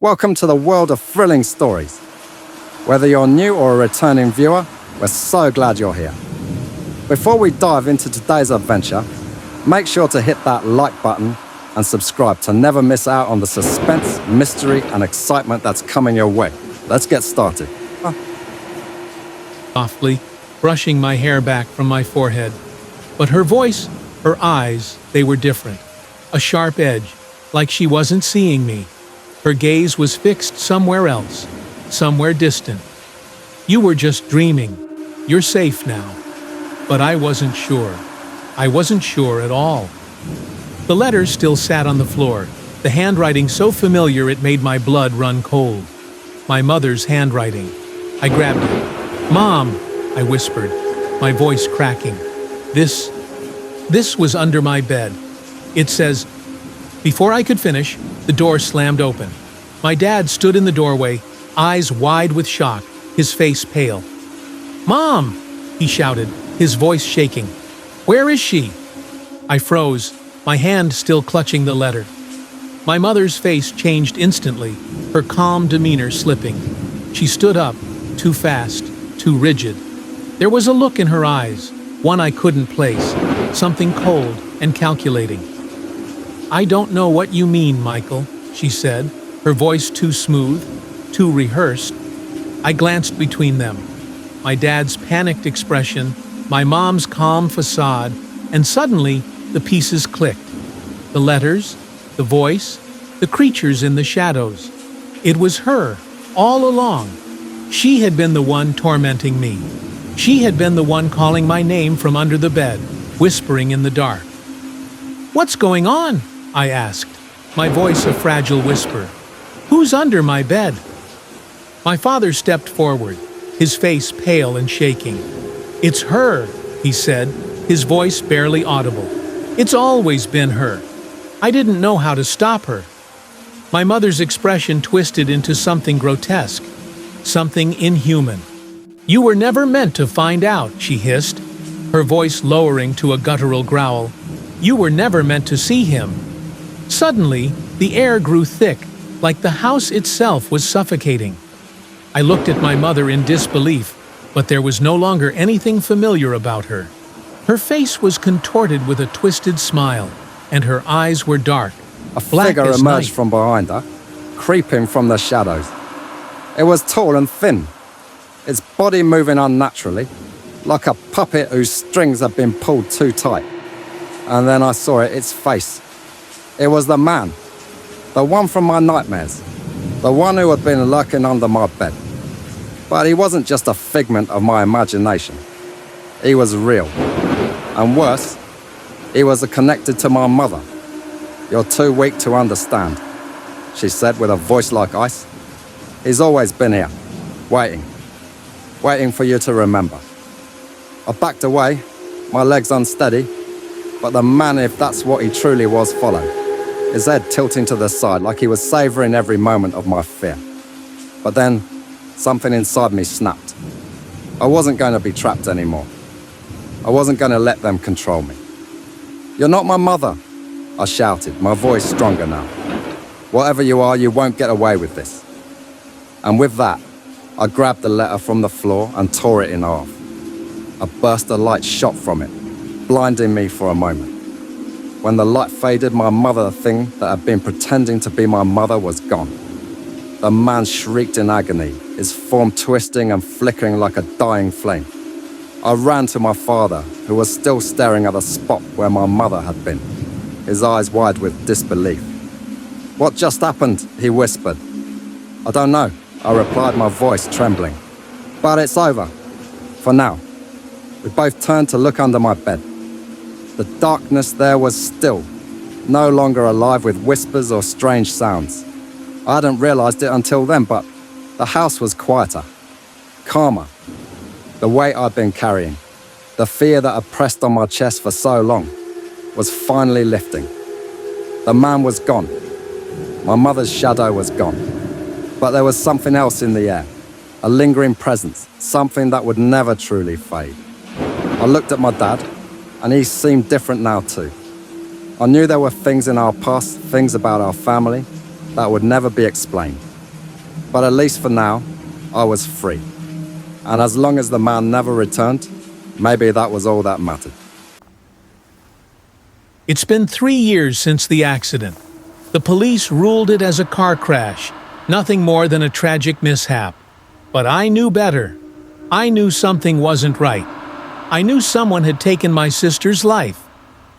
Welcome to the world of thrilling stories. Whether you're new or a returning viewer, we're so glad you're here. Before we dive into today's adventure, make sure to hit that like button and subscribe to never miss out on the suspense, mystery, and excitement that's coming your way. Let's get started. Softly, brushing my hair back from my forehead. But her voice, her eyes, they were different. A sharp edge, like she wasn't seeing me. Her gaze was fixed somewhere else, somewhere distant. You were just dreaming. You're safe now. But I wasn't sure. I wasn't sure at all. The letter still sat on the floor, the handwriting so familiar it made my blood run cold. My mother's handwriting. I grabbed it. "Mom," I whispered, my voice cracking. This was under my bed. It says, Before I could finish, the door slammed open. My dad stood in the doorway, eyes wide with shock, his face pale. "Mom!" he shouted, his voice shaking. "Where is she?" I froze, my hand still clutching the letter. My mother's face changed instantly, her calm demeanor slipping. She stood up, too fast, too rigid. There was a look in her eyes, one I couldn't place, something cold and calculating. "I don't know what you mean, Michael," she said, her voice too smooth, too rehearsed. I glanced between them. My dad's panicked expression, my mom's calm facade, and suddenly the pieces clicked. The letters, the voice, the creatures in the shadows. It was her, all along. She had been the one tormenting me. She had been the one calling my name from under the bed, whispering in the dark. "What's going on?" I asked, my voice a fragile whisper. "Who's under my bed?" My father stepped forward, his face pale and shaking. "It's her," he said, his voice barely audible. "It's always been her. I didn't know how to stop her." My mother's expression twisted into something grotesque, something inhuman. "You were never meant to find out," she hissed, her voice lowering to a guttural growl. "You were never meant to see him." Suddenly, the air grew thick, like the house itself was suffocating. I looked at my mother in disbelief, but there was no longer anything familiar about her. Her face was contorted with a twisted smile, and her eyes were dark, A black figure as emerged night. from behind her, creeping from the shadows. It was tall and thin, its body moving unnaturally, like a puppet whose strings had been pulled too tight. And then I saw its face. It was the man, the one from my nightmares, the one who had been lurking under my bed. But he wasn't just a figment of my imagination. He was real. And worse, he was connected to my mother. "You're too weak to understand," she said with a voice like ice. "He's always been here, waiting for you to remember." I backed away, my legs unsteady, but the man, if that's what he truly was, followed, his head tilting to the side like he was savoring every moment of my fear. But then, something inside me snapped. I wasn't going to be trapped anymore. I wasn't going to let them control me. "You're not my mother," I shouted, my voice stronger now. "Whatever you are, you won't get away with this." And with that, I grabbed the letter from the floor and tore it in half. A burst of light shot from it, blinding me for a moment. When the light faded, my mother, the thing that had been pretending to be my mother, was gone. The man shrieked in agony, his form twisting and flickering like a dying flame. I ran to my father, who was still staring at the spot where my mother had been, his eyes wide with disbelief. "What just happened?" he whispered. "I don't know," I replied, my voice trembling. "But it's over. For now." We both turned to look under my bed. The darkness there was still, no longer alive with whispers or strange sounds. I hadn't realized it until then, but the house was quieter, calmer. The weight I'd been carrying, the fear that had pressed on my chest for so long, was finally lifting. The man was gone. My mother's shadow was gone. But there was something else in the air, a lingering presence, something that would never truly fade. I looked at my dad, and he seemed different now too. I knew there were things in our past, things about our family, that would never be explained. But at least for now, I was free. And as long as the man never returned, maybe that was all that mattered. It's been 3 years since the accident. The police ruled it as a car crash, nothing more than a tragic mishap. But I knew better. I knew something wasn't right. I knew someone had taken my sister's life.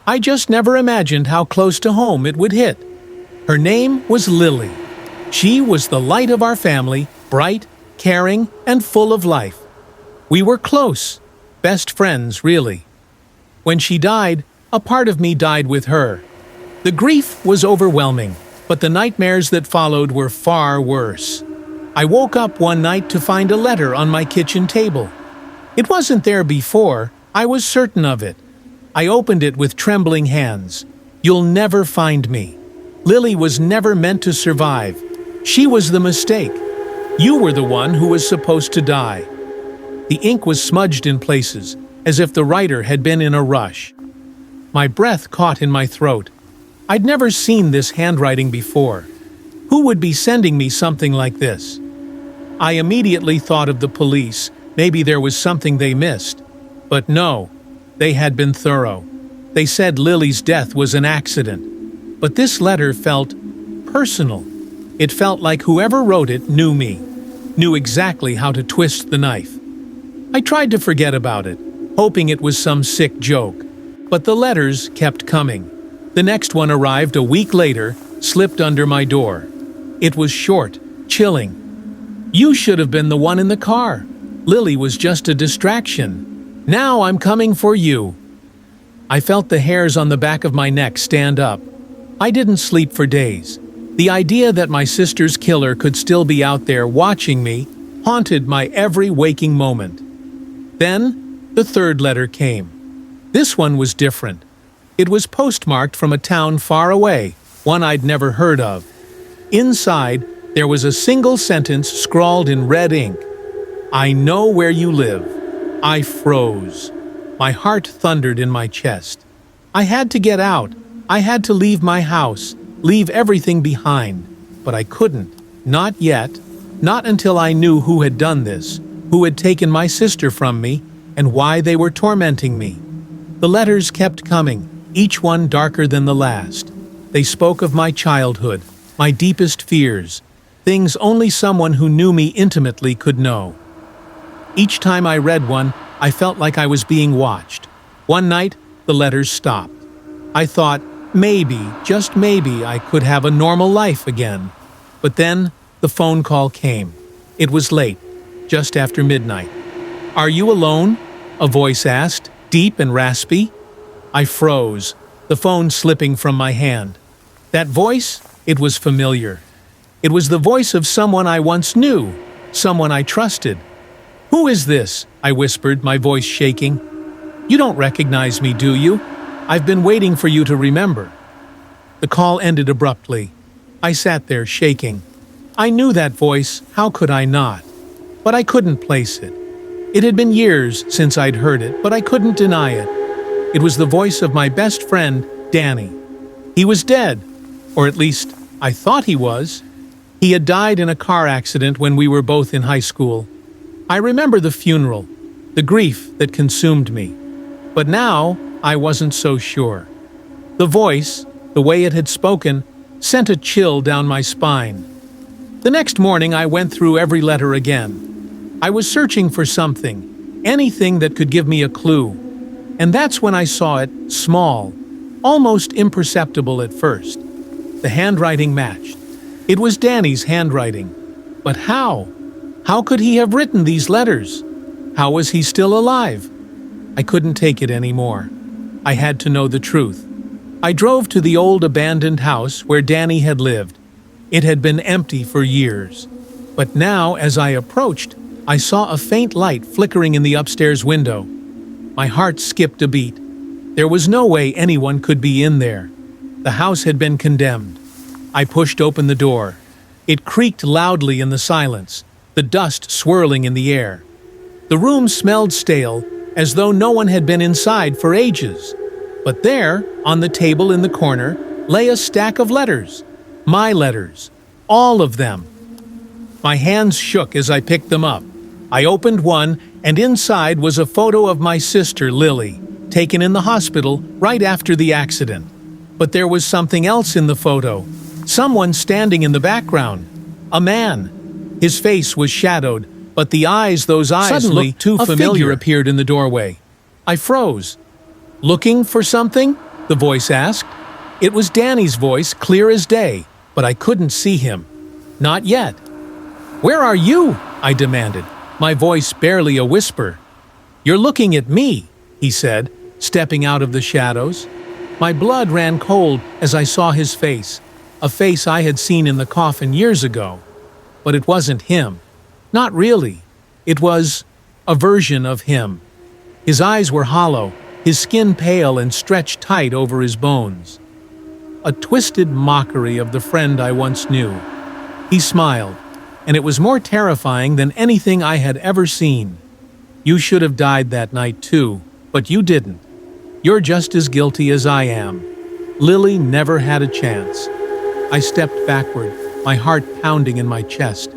I just never imagined how close to home it would hit. Her name was Lily. She was the light of our family, bright, caring, and full of life. We were close, best friends, really. When she died, a part of me died with her. The grief was overwhelming, but the nightmares that followed were far worse. I woke up one night to find a letter on my kitchen table. It wasn't there before, I was certain of it. I opened it with trembling hands. "You'll never find me. Lily was never meant to survive. She was the mistake. You were the one who was supposed to die." The ink was smudged in places, as if the writer had been in a rush. My breath caught in my throat. I'd never seen this handwriting before. Who would be sending me something like this? I immediately thought of the police. Maybe there was something they missed. But no, they had been thorough. They said Lily's death was an accident. But this letter felt personal. It felt like whoever wrote it knew me, knew exactly how to twist the knife. I tried to forget about it, hoping it was some sick joke. But the letters kept coming. The next one arrived a week later, slipped under my door. It was short, chilling. "You should have been the one in the car. Lily was just a distraction. Now I'm coming for you." I felt the hairs on the back of my neck stand up. I didn't sleep for days. The idea that my sister's killer could still be out there watching me haunted my every waking moment. Then, the third letter came. This one was different. It was postmarked from a town far away, one I'd never heard of. Inside, there was a single sentence scrawled in red ink. "I know where you live." I froze. My heart thundered in my chest. I had to get out. I had to leave my house, leave everything behind. But I couldn't. Not yet. Not until I knew who had done this, who had taken my sister from me, and why they were tormenting me. The letters kept coming, each one darker than the last. They spoke of my childhood, my deepest fears, things only someone who knew me intimately could know. Each time I read one, I felt like I was being watched. One night, the letters stopped. I thought, maybe, just maybe, I could have a normal life again. But then, the phone call came. It was late, just after midnight. "Are you alone?" a voice asked, deep and raspy. I froze, the phone slipping from my hand. That voice, it was familiar. It was the voice of someone I once knew, someone I trusted. "Who is this?" I whispered, my voice shaking. "You don't recognize me, do you? I've been waiting for you to remember." The call ended abruptly. I sat there, shaking. I knew that voice, how could I not? But I couldn't place it. It had been years since I'd heard it, but I couldn't deny it. It was the voice of my best friend, Danny. He was dead, or at least, I thought he was. He had died in a car accident when we were both in high school. I remember the funeral, the grief that consumed me. But now, I wasn't so sure. The voice, the way it had spoken, sent a chill down my spine. The next morning, I went through every letter again. I was searching for something, anything that could give me a clue. And that's when I saw it, small, almost imperceptible at first. The handwriting matched. It was Danny's handwriting. But how? How could he have written these letters? How was he still alive? I couldn't take it anymore. I had to know the truth. I drove to the old abandoned house where Danny had lived. It had been empty for years. But now, as I approached, I saw a faint light flickering in the upstairs window. My heart skipped a beat. There was no way anyone could be in there. The house had been condemned. I pushed open the door. It creaked loudly in the silence, the dust swirling in the air. The room smelled stale, as though no one had been inside for ages. But there, on the table in the corner, lay a stack of letters. My letters. All of them. My hands shook as I picked them up. I opened one, and inside was a photo of my sister, Lily, taken in the hospital right after the accident. But there was something else in the photo. Someone standing in the background. A man. His face was shadowed, but the eyes, those eyes Suddenly, looked too a familiar, figure appeared in the doorway. I froze. "Looking for something?" the voice asked. It was Danny's voice, clear as day, but I couldn't see him. Not yet. "Where are you?" I demanded, my voice barely a whisper. "You're looking at me," he said, stepping out of the shadows. My blood ran cold as I saw his face, a face I had seen in the coffin years ago. But it wasn't him. Not really. It was a version of him. His eyes were hollow, his skin pale and stretched tight over his bones. A twisted mockery of the friend I once knew. He smiled, and it was more terrifying than anything I had ever seen. "You should have died that night too, but you didn't. You're just as guilty as I am. Lily never had a chance." I stepped backward, my heart pounding in my chest.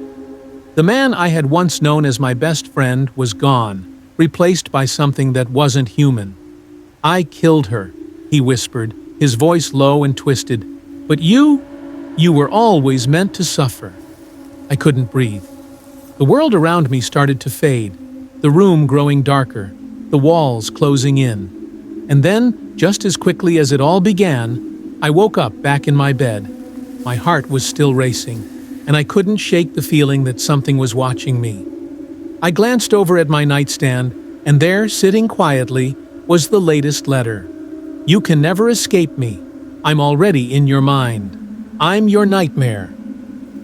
The man I had once known as my best friend was gone, replaced by something that wasn't human. "I killed her," he whispered, his voice low and twisted. "But you were always meant to suffer." I couldn't breathe. The world around me started to fade, the room growing darker, the walls closing in. And then, just as quickly as it all began, I woke up back in my bed. My heart was still racing, and I couldn't shake the feeling that something was watching me. I glanced over at my nightstand, and there, sitting quietly, was the latest letter. "You can never escape me. I'm already in your mind. I'm your nightmare."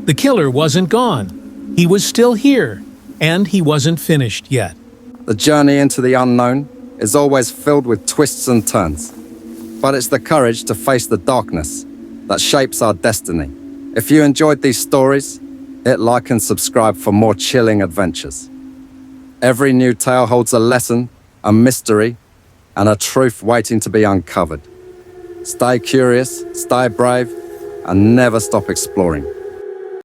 The killer wasn't gone. He was still here, and he wasn't finished yet. The journey into the unknown is always filled with twists and turns. But it's the courage to face the darkness that shapes our destiny. If you enjoyed these stories, hit like and subscribe for more chilling adventures. Every new tale holds a lesson, a mystery, and a truth waiting to be uncovered. Stay curious, stay brave, and never stop exploring.